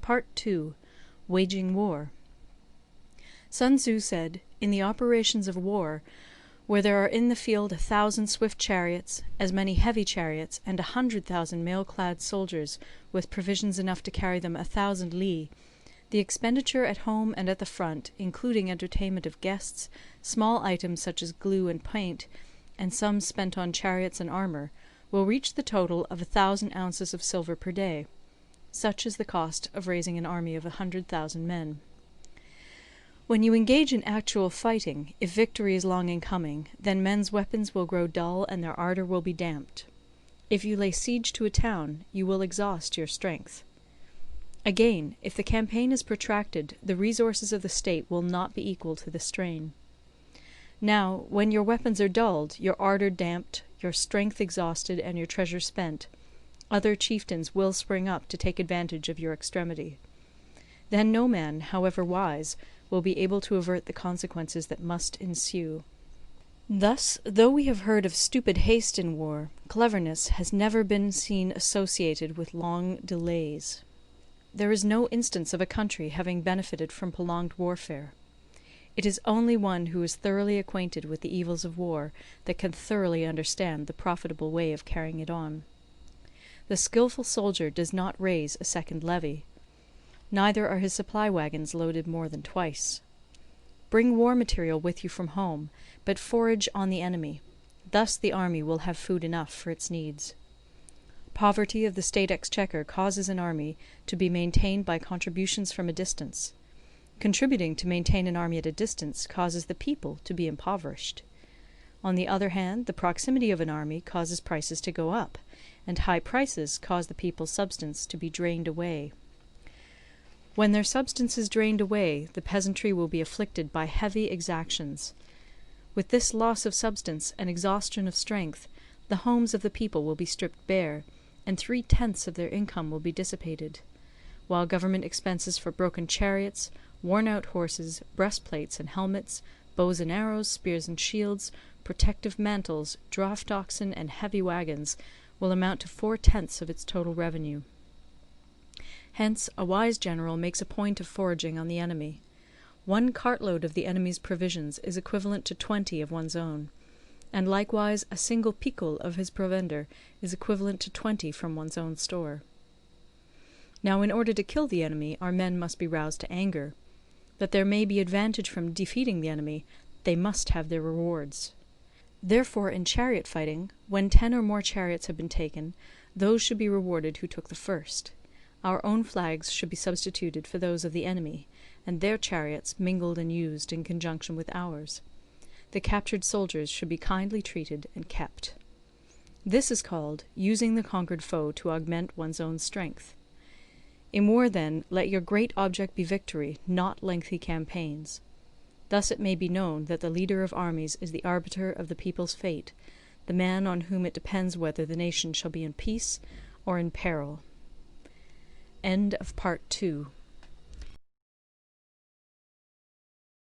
Part 2. Waging War. Sun Tzu said, "In the operations of war, where there are in the field 1,000 swift chariots, as many heavy chariots, and 100,000 mail-clad soldiers, with provisions enough to carry them 1,000 li, the expenditure at home and at the front, including entertainment of guests, small items such as glue and paint, and sums spent on chariots and armour, will reach the total of 1,000 ounces of silver per day. Such is the cost of raising an army of 100,000 men." When you engage in actual fighting, if victory is long in coming, then men's weapons will grow dull and their ardour will be damped. If you lay siege to a town, you will exhaust your strength. Again, if the campaign is protracted, the resources of the state will not be equal to the strain. Now, when your weapons are dulled, your ardour damped, your strength exhausted, and your treasure spent, other chieftains will spring up to take advantage of your extremity. Then no man, however wise, will be able to avert the consequences that must ensue. Thus, though we have heard of stupid haste in war, cleverness has never been seen associated with long delays. There is no instance of a country having benefited from prolonged warfare. It is only one who is thoroughly acquainted with the evils of war that can thoroughly understand the profitable way of carrying it on. The skilful soldier does not raise a second levy. Neither are his supply wagons loaded more than twice. Bring war material with you from home, but forage on the enemy. Thus the army will have food enough for its needs. Poverty of the state exchequer causes an army to be maintained by contributions from a distance. Contributing to maintain an army at a distance causes the people to be impoverished. On the other hand, the proximity of an army causes prices to go up, and high prices cause the people's substance to be drained away. When their substance is drained away, the peasantry will be afflicted by heavy exactions. With this loss of substance and exhaustion of strength, the homes of the people will be stripped bare, and 3/10 of their income will be dissipated, while government expenses for broken chariots, worn-out horses, breastplates and helmets, bows and arrows, spears and shields, protective mantles, draught oxen, and heavy wagons will amount to 4/10 of its total revenue. Hence a wise general makes a point of foraging on the enemy. 1 cartload of the enemy's provisions is equivalent to 20 of one's own, and likewise a single picul of his provender is equivalent to 20 from one's own store. Now in order to kill the enemy, our men must be roused to anger. That there may be advantage from defeating the enemy, they must have their rewards. Therefore in chariot fighting, when 10 or more chariots have been taken, those should be rewarded who took the first. Our own flags should be substituted for those of the enemy, and their chariots mingled and used in conjunction with ours. The captured soldiers should be kindly treated and kept. This is called using the conquered foe to augment one's own strength. In war, then, let your great object be victory, not lengthy campaigns. Thus it may be known that the leader of armies is the arbiter of the people's fate, the man on whom it depends whether the nation shall be in peace or in peril. End of Part 2.